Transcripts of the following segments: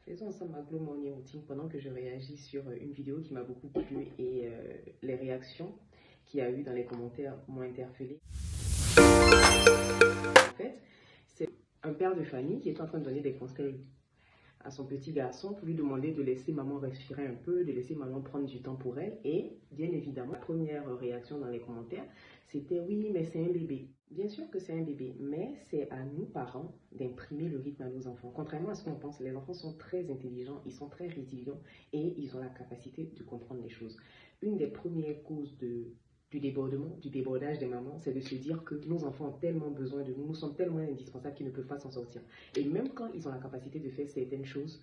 Faisons ensemble ma Glow Morning Routine pendant que je réagis sur une vidéo qui m'a beaucoup plu et les réactions qu'il y a eu dans les commentaires m'ont interpellée. En fait, c'est un père de famille qui est en train de donner des conseils à son petit garçon pour lui demander de laisser maman respirer un peu, de laisser maman prendre du temps pour elle. Et bien évidemment, la première réaction dans les commentaires, c'était oui, mais c'est un bébé. Bien sûr que c'est un bébé, mais c'est à nous, parents, d'imprimer le rythme à nos enfants. Contrairement à ce qu'on pense, les enfants sont très intelligents, ils sont très résilients et ils ont la capacité de comprendre les choses. Une des premières causes du débordage des mamans, c'est de se dire que nos enfants ont tellement besoin de nous, nous sommes tellement indispensables qu'ils ne peuvent pas s'en sortir. Et même quand ils ont la capacité de faire certaines choses,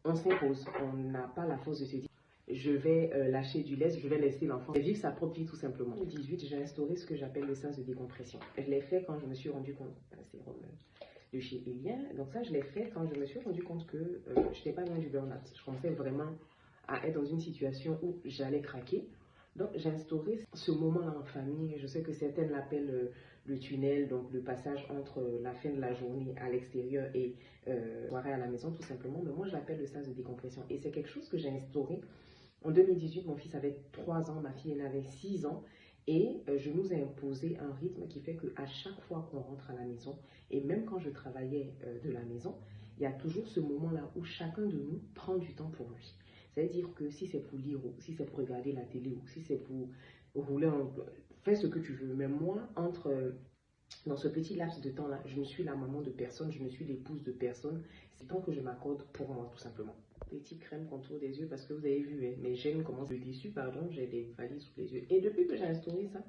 on s'impose, on n'a pas la force de se dire je vais lâcher du lest, je vais laisser l'enfant vivre sa propre vie tout simplement. En 2018, j'ai instauré ce que j'appelle le sens de décompression. Je l'ai fait quand je me suis rendu compte, c'est de chez Elia, donc ça je l'ai fait quand je me suis rendu compte que je n'étais pas loin du burn-out. Je commençais vraiment à être dans une situation où j'allais craquer. Donc j'ai instauré ce moment-là en famille. Je sais que certaines l'appellent le tunnel, donc le passage entre la fin de la journée à l'extérieur et soirée à la maison tout simplement. Mais moi je l'appelle le sas de décompression. Et c'est quelque chose que j'ai instauré. En 2018, mon fils avait 3 ans, ma fille elle avait 6 ans. Et je nous ai imposé un rythme qui fait qu'à chaque fois qu'on rentre à la maison, et même quand je travaillais de la maison, il y a toujours ce moment-là où chacun de nous prend du temps pour lui. C'est-à-dire que si c'est pour lire, ou si c'est pour regarder la télé, ou si c'est pour rouler, fais ce que tu veux. Mais moi, dans ce petit laps de temps-là, je ne suis la maman de personne, je ne suis l'épouse de personne. C'est le temps que je m'accorde pour moi, tout simplement. Petite crème contour des yeux, parce que vous avez vu, hein, mes gènes commencent le dessus, pardon, j'ai des valises sous les yeux. Et depuis que j'ai instauré ça,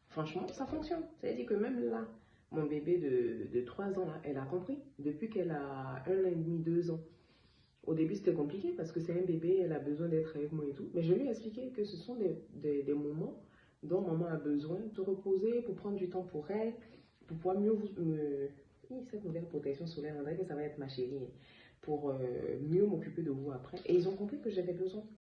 franchement, ça fonctionne. C'est-à-dire que même là, mon bébé de 3 ans, là, elle a compris. Depuis qu'elle a 1 an et demi, 2 ans. Au début, c'était compliqué parce que c'est un bébé, elle a besoin d'être avec moi et tout. Mais je lui ai expliqué que ce sont des moments dont maman a besoin de reposer, pour prendre du temps pour elle, pour pouvoir mieux me... Cette nouvelle protection solaire, on dirait que ça va être ma chérie, pour mieux m'occuper de vous après. Et ils ont compris que j'avais besoin.